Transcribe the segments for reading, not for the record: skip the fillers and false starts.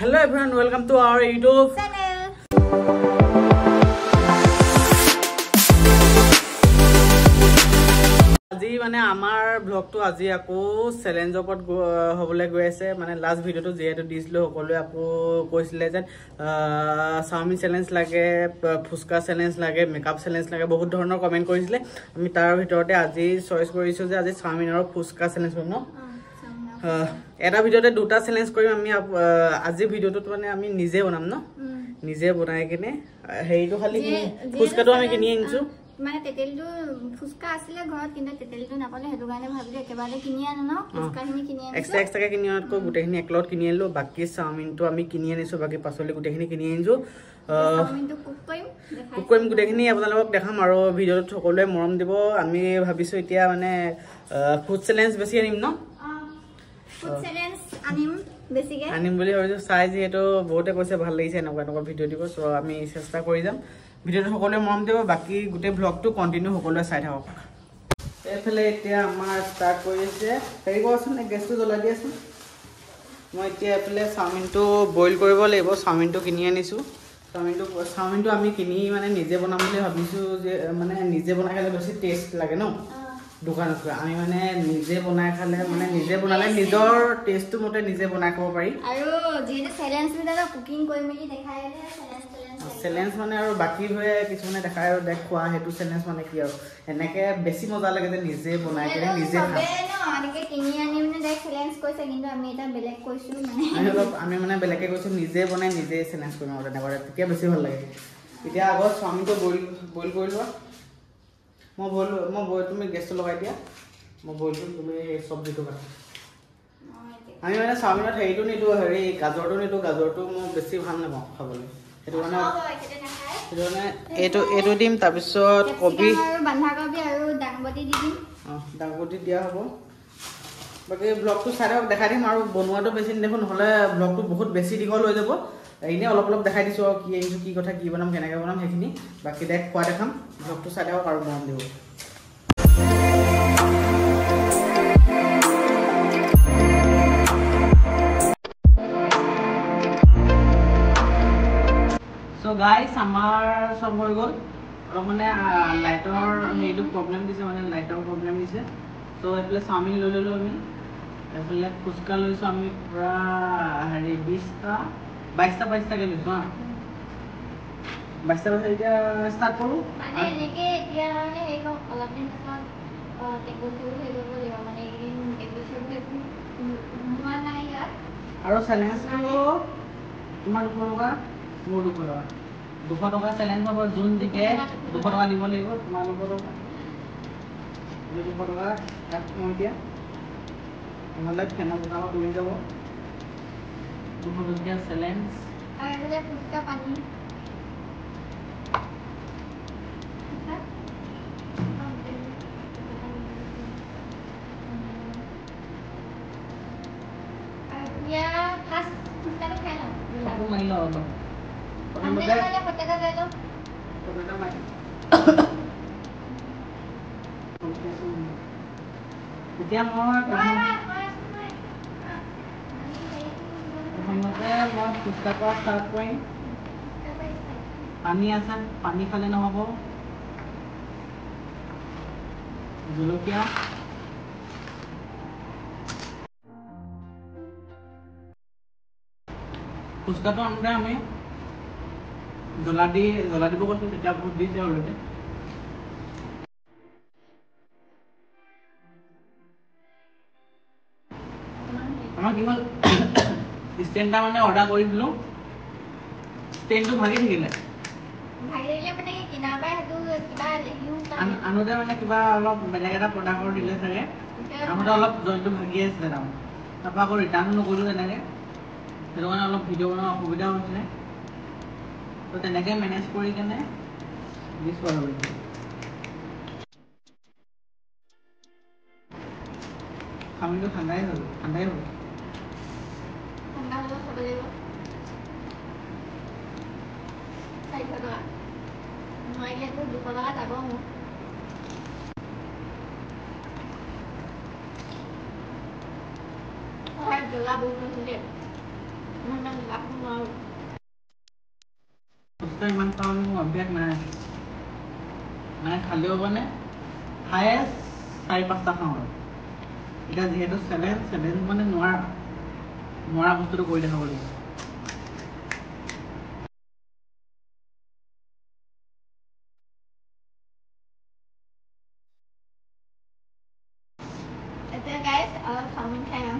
Hello everyone, welcome to our YouTube channel. আজি মানে আমাৰ ব্লগটো আজি আকৌ চ্যালেঞ্জ ওপৰত হবলৈ গৈ আছে মানে লাস্ট ভিডিওটো যেহেতু দিছিলো সকলোৱে আকৌ কৈছিলে যে চাওমিন চ্যালেঞ্জ লাগে ফুচকা চ্যালেঞ্জ লাগে মেকআপ চ্যালেঞ্জ লাগে বহুত ধৰণৰ কমেন্ট কৰিছিলে আমি তাৰ ভিতৰতে আজি চয়েস কৰিছো যে আজি চাওমিন আৰু ফুচকা চ্যালেঞ্জ কৰিম ন এটা ভিডিওতে দুটা চ্যালেঞ্জ কৰিম আমি আজি ভিডিওটোত মানে আমি নিজে বনাম ন নিজে বনাই কিনে হেইটো খালি ফুচকাটো আমি কিনি আনিছো মানে তেতেলটো ফুচকা আছিলে ঘৰত কিন্তু তেতেলটো নাপালে হেতু কাৰণে ভাবিলো একেবাৰে কিনি আনো ন ফুচকাখিনি কিনি আনিছো এক্সট্ৰা কিনি আনতকৈ গুটেখিনি একলট কিনি আনিলো বাকি চাওমিনটো আমি কিনি আনিছো বাকি পাছলি গুটেখিনি কিনি আনিছো চাওমিনটো কুক কৰিম গুটেখিনি আপোনালোকক দেখাম আৰু ভিডিওটো সকলোৱে মৰম দিব আমি ভাবিছো এতিয়া মানে ফুড চ্যালেঞ্জ বেছি আনিম ন ফুড চ্যালেঞ্জ আনিম বুলি ভাবিছো চাই যেহেতু বহুতে কৈছে ভাল লাগিছে এনেকুৱা ভিডিও দিব সো আমি চেষ্টা কৰি যাম ভিডিওটো সকলোৱে মৰম দিব বাকি গুটে ব্লগটো কন্টিনিউ সকলোৱে চাই থাকক এফালে এতিয়া আমাৰ স্টাৰ্ট কৰি আছে হেৰি কৰচোন গেছটো জ্বলাই দিয়াচোন মই এতিয়া এফালে চাওমিনটো বইল কৰিব লাগিব চাওমিনটো কিনি আনিছো চাওমিনটো আমি কিনি মানে নিজে বনাম বুলি ভাবিছো যে মানে নিজে বনাই খালে বেছি টেষ্ট লাগে ন দোকানত আমি মানে নিজে বনাই খালে মানে নিজে বনালে নিজৰ টেষ্টটো মতে নিজে বনাই খাব পাৰি আৰু যেনে চ্যালেঞ্জ বিদালো কুকিং কৰি মেলি দেখাইলে চ্যালেঞ্জ মানে আৰু বাকি হৈ কিছুমানে দেখাই আৰু দেখুৱা হেতু চ্যালেঞ্জ মানে কি আৰু এনেকে বেছি মজা লাগে যে নিজে বনাই কিনে নিজে খাম এনেকে কিনি আনি মানে ডাই চ্যালেঞ্জ কৈছে কিন্তু আমি এটা বেলেগ কৈছো মানে আমি মানে বেলেগে কৈছো নিজে বনাই নিজে চ্যালেঞ্জ কৰিম আৰু তেনেকুৱা তেতিয়া বেছি ভাল লাগে এতিয়া আগত চাওমিনটো বইল কৰি লোৱা মই তুমি গেছটো লগাই দিয়া মই বইল কৰিম তুমি সবজিটো কাটা আমি মানে চাওমিনত হেৰিটো নিদো হেৰি গাজৰটো নিদো গাজৰটো মই বেছি ভাল নাপাওঁ খাবলৈ সেইটো মানে এইটো দিম তাৰপিছত কবি আৰু বন্ধাকবি আৰু ডাংবডি দি দিম ডাংবডি দিয়া হ'ব বাকি ব্লগটো চাই দেখাই দিম আৰু বনোৱাটো বেছি দেখোন নহ'লে ব্লগটো বহুত বেছি দীঘল হৈ যাব এনে অলপ দেখাই দিছো কি আহিছো কি কথা কি বনাম কেনেকৈ বনাম সেইখিনি বাকি খোৱা দেখাম ব্লগটো চাই থাকক আৰু মৰম দিব So guys, আমাৰ সব হৈ গল আৰু মানে লাইটৰ হেইটো প্ৰবলেম দিছে মানে লাইটৰ প্ৰবলেম দিছে সো এফালে চাওমিন লৈ ললো আমি এফালে ফুচকা লৈছো আমি পুৰা হেৰি 20টা 22টা কে লৈছো 22টা এতিয়া ষ্টাৰ্ট কৰো মানে এনেকে এতিয়া মানে এই অলপ দিন পাছত টেবুল হৈ গ'ল মানে এই টেবুল নোৱা নাই ইয়াত আৰু চ্যালেঞ্জটো তোমাৰ দুখৰবা মোৰ দুখৰবা 200 টকা চ্যালেঞ্জ হ'ব জুন দিকে 200 টকা দিব লাগিব তোমালোকৰ 200 টকা এক মই দিয়া নহলে ফেনা বনাব তুমি যাব 200 টকা চ্যালেঞ্জ আৰু এটা ফুচকা পানী ya khas kita tuh kayak aku main lo nanti ada potato itu potato main এতিয়া মই প্ৰথমতে মই ফুচকা কৰা ষ্টাৰ্ট কৰিম পানী আছে পানী খালে নহ'ব জলকীয়া ফুচকাটো আনোতে আমি জ্বলা দিব কৈছো তেতিয়া বহুত দিছে অলৰেডি আমাৰ কি হ'ল ষ্টেণ্ডটা মানে অৰ্ডাৰ কৰি দিলো ষ্টেণ্ডটো ভাগি থাকিলে মানে কিনা পাই হেতু কিবা আনোতে মানে কিবা অলপ বেলেগ এটা প্ৰডাক্টৰ দিলে চাগে আনোতে অলপ জইনটো ভাগি আছিলে তাৰপৰা আকৌ ৰিটাৰ্ণো নকৰিলো তেনেকে সেইটো কাৰণে অলপ ভিডিঅ' বনোৱা অসুবিধা হৈছিলে তো তেনেকে মেনেজ কৰি কেনে দিছো আৰু চাওমিনটো ঠাণ্ডাই হ'ল ঠাণ্ডা হ'ব খাব লাগিব 400 টকা নহয় সেইটো 200 টকা যাব মোৰ জ্বলা বহুত হৈছিলে ফুচকা ইমান খাওঁ মোৰ অভ্যাস নাই মানে খালেও মানে হায়েষ্ট 4-5টা খাওঁ আৰু এতিয়া যিহেতু চেলেঞ্জ মানে নোৱাৰা বস্তুটো কৰি দেখাব লাগিব এতিয়া গাইজ অলপ চাওমিন খাই যাম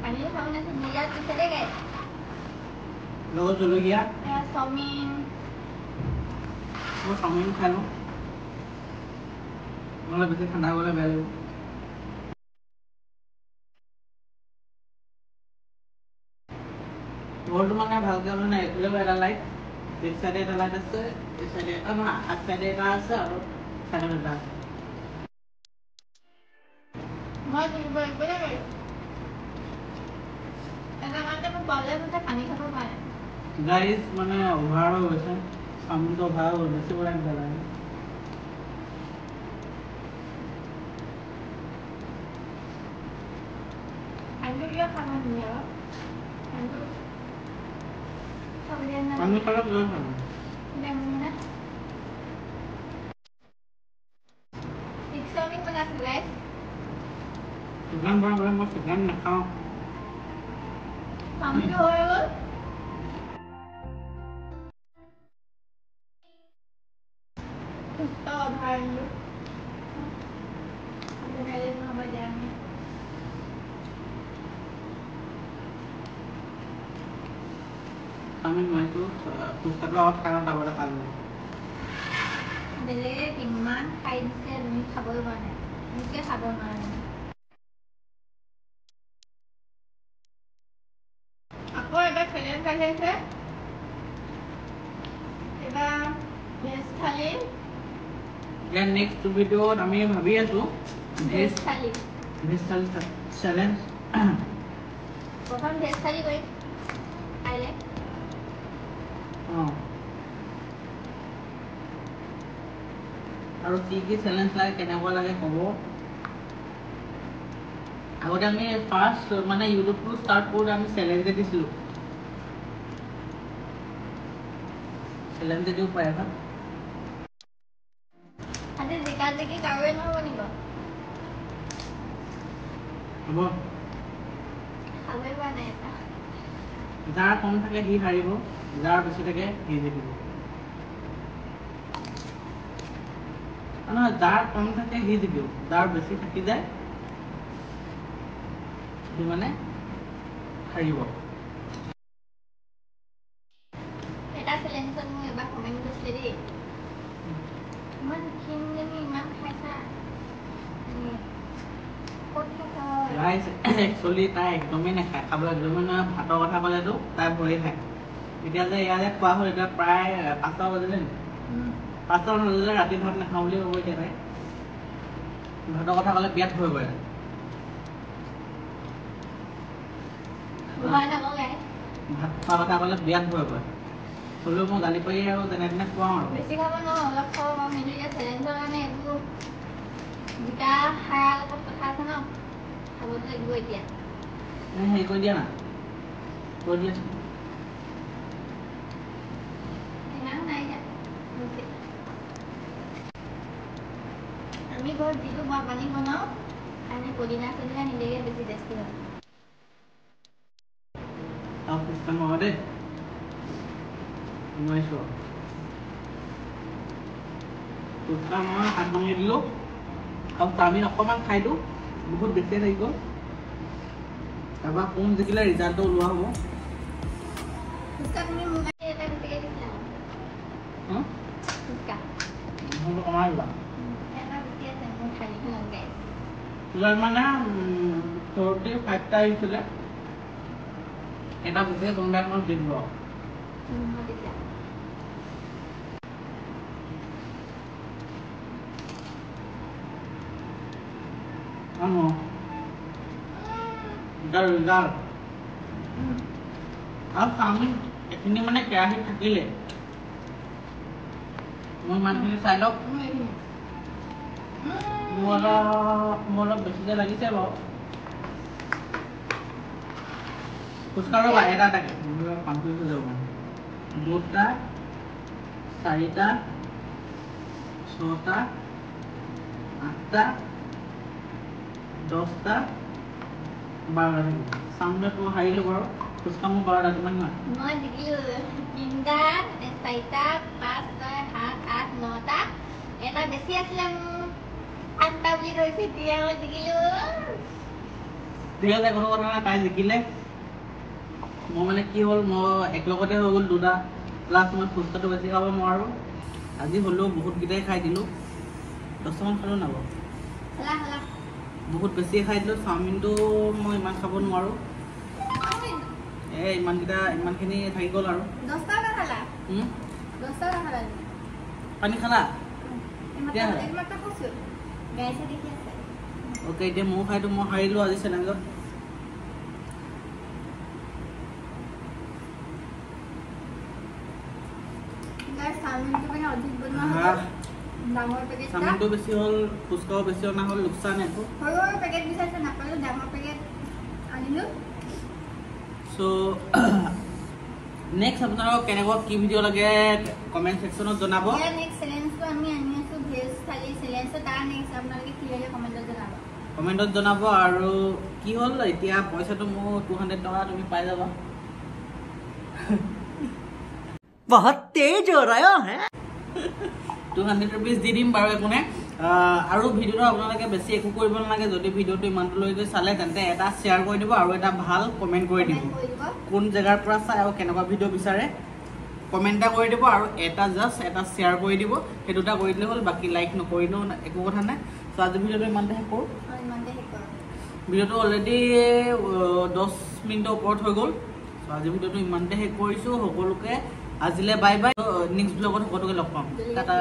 পানী খাব নাছিল নিয়াত পিছতে গাইজ লগত জলকীয়া চাওমিন মই চাওমিন খাই লওঁ নহ'লে বেছি ঠাণ্ডা গ'লে বেয়া লাগিব ঘৰটো মানে ভালকৈ মানে এইফালেও এটা লাইট বেক চাইডে এটা লাইট আছে এই চাইডে এটা নহয় আগ চাইডে এটা আছে আৰু চাইডত এটা আছে মই তুলিব একোৱে নাই এটা কাৰণে মই পালে মতে পানী খাব পাৰে গাইজ মানে অভাৰ হৈ গৈছে চাওমিনটো অভাৰ হৈ বেছি বনাই পেলাই আলু কিয় খাব নিয়ে আলু চব্জি না আমি খালে লৈ খাম লেমনা চাওমিন বনাইছো গাইজ চিকেন বনাবলৈ মই চিকেন নাখাওঁ চাওমিন হৈ গ'ল ফুচকা অভাৰ আনিলো হ'ব দিয়া আমি চাওমিন বনাইছোঁ ফুচকাটো অলপ খাই লওঁ তাৰপৰা খাই লওঁ বেলেগে কিমান খাই দিছে তুমি খাবই পৰা নাই মোকে খাব নোৱাৰে আকৌ এবাৰ চেলেঞ্জ আহিছে এবাৰ ভেজ থালি এতিয়া নেক্সট ভিডিঅ'ত আমি ভাবি আছোঁ ভেজ থালি চেলেঞ্জ প্ৰথম ভেজ থালি কৰিম কাইলৈ অঁ আৰু কি চেলেঞ্জ লাগে কেনেকুৱা লাগে ক'ব আগতে আমি ফাৰ্ষ্ট মানে ইউটিউবটো ষ্টাৰ্ট কৰোঁতে আমি চেলেঞ্জে দিছিলোঁ চেলেঞ্জে দিওঁ পাৰে ন আজি জিকা জিকি কাৰোৱে নহ'ব নিব হ'ব খাবই পৰা নাই এটা যাৰ কম থাকে সি হাৰিব যাৰ বেছি থাকে সি জিকিব নহয় যাৰ কম থাকে সি জিকিব যাৰ বেছি থাকি যায় সি মানে হাৰিব এটা চেলেঞ্জত মোক এবাৰ কমেণ্ট কৰিছিলে দেই ইমান ক্ষীণজনী ইমান খাইছা ক'ত খাইছা গাইজ একচুৱেলি তাই একদমেই নাখায় খাবলৈ একদমেই নহয় ভাতৰ কথা ক'লেতো তাই ভয়ে খায় এতিয়া যে ইয়াতে খোৱা হ'ল এতিয়া প্ৰায় 5টা বাজিলে নেকি 5টা বাজিলে ৰাতি ভাত নাখাওঁ বুলি ক'ব এতিয়া তাই ভাতৰ কথা ক'লে বিৰাট ভয় কৰে ভয় নকৰে ভাত খোৱা কথা ক'লে বিৰাট ভয় কৰে হ'লেও মই গালি পাৰি আৰু যেনে তেনে খুৱাওঁ আৰু বেছি খাব নোৱাৰোঁ অলপ খাব পাৰোঁ কিন্তু এতিয়া চেলেঞ্জৰ কাৰণে এইবোৰ জিকা সাৰাৰ লগত কথা আছে ন খাবতো লাগিব এতিয়া হেৰি কৰি দিয়া না কৈ দিয়া টেঙাও নাই ইয়াত আমি ঘৰত যিটো পানী বনাওঁ আমি পদিনা চদিনা নিদিলে বেছি টেষ্টি হয় আৰু পিছটা নহয় দেই নোৱাৰিছোঁ ফুচকা মই হাত ভাঙি দিলোঁ আৰু চাওমিন অকণমান খাই দিওঁ বহুত বেছিয়ে থাকি গ'ল তাৰপৰা কোন জিকিলে ৰিজাল্টটো ওলোৱা হ'ব ফুচকা তুমি মোক এটা বেছিকৈ দিছিলা ফুচকা নহ'লে কমাই দিবা এটা বেছি আছে মোৰ থালিখনত গাইজ তোৰ মানে 45টা আহিছিলে এটা বেছিকৈ কোনোবাই মোক দি দিব দিছা ৰিজাল্ট আৰু চাওমিন এইখিনি মানে কেৰাহীত থাকিলে মই ইমানখিনি চাই লওক অলপ বেছিকৈ লাগিছে বাৰু ফুচকা ৰ'বা এটা থাকে পাঁচটা যাব 2টা 4টা 6টা 8টা 10টা 12টা চাউণ্ডত মই হাৰিলোঁ বাৰু ফুচকা মোৰ 12টা কিমান কিমান মই দিলোঁ 3টা 4টা 5 6 7 8 9টা এটা বেছি আছিলে মোৰ 8টা বুলি কৈছে এতিয়া মই দিলোঁ ঠিক আছে কোনো কথা নাই তাই জিকিলে মই মানে কি হ'ল মই একলগতে হৈ গ'ল 2টা প্লাছ মই ফুচকাটো বেছি খাব নোৱাৰোঁ আজি হ'লেও বহুতকেইটাই খাই দিলোঁ 10টামান খালোঁ না বাৰু বহুত বেছি খাই দিলোঁ চাওমিনটো মই ইমান খাব নোৱাৰোঁ ইমানখিনি থাকি গ'ল আৰু 10টা খালা 10টা খালা পানী খালা অ'কে এতিয়া ময়ো খাইতো মই হাৰিলোঁ আজি চেলেঞ্জত চাওমিনটো বেছি হ'ল ফুচকাও বেছি অনা হ'ল লোকচান একো চ' নেক্সট আপোনালোকক কেনেকুৱা কি ভিডিঅ' লাগে কমেণ্ট ছেকশ্যনত জনাব কমেণ্টত জনাব আৰু কি হ'ল এতিয়া পইচাটো মোৰ 200 টকা তুমি পাই যাবা बहुत तेज हो रहा है 200 रुपीज দি দিম বাৰু একো নাই আৰু ভিডিঅ'টো আপোনালোকে বেছি একো কৰিব নালাগে যদি ভিডিঅ'টো ইমানলৈকে চালে তেন্তে এটা শ্বেয়াৰ কৰি দিব আৰু এটা ভাল কমেণ্ট কৰি দিব কোন জেগাৰ পৰা চাই আৰু কেনেকুৱা ভিডিঅ' বিচাৰে কমেণ্ট এটা কৰি দিব আৰু এটা শ্বেয়াৰ কৰি দিব সেই দুটা কৰি দিলে হ'ল বাকী লাইক নকৰিলেও একো কথা নাই চ' আজি ভিডিঅ'টো ইমানতে শেষ কৰোঁ ভিডিঅ'টো অলৰেডি 10 মিনিটৰ ওপৰত হৈ গ'ল চ' আজি ভিডিঅ'টো ইমানতে শেষ কৰিছোঁ সকলোকে আজিলে বাই বাই নেক্সট ব্লগত সকলোকে লগ পাম টাটা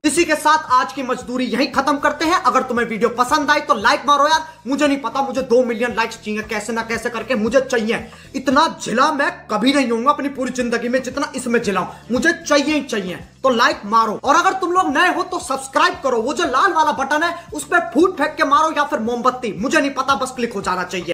इसी के साथ आज की मजदूरी यहीं खत्म करते हैं अगर तुम्हें वीडियो पसंद आई तो लाइक मारो यार मुझे नहीं पता मुझे 2 मिलियन लाइक्स चाहिए कैसे ना कैसे करके मुझे चाहिए इतना जिला मैं कभी नहीं होऊंगा अपनी पूरी जिंदगी में जितना इसमें जिलाऊं मुझे चाहिए ही चाहिए तो लाइक मारो और अगर तुम लोग नए हो तो सब्सक्राइब करो वो जो लाल वाला बटन है उस पर फूट फेंक के मारो या फिर मोमबत्ती मुझे नहीं पता बस क्लिक हो जाना चाहिए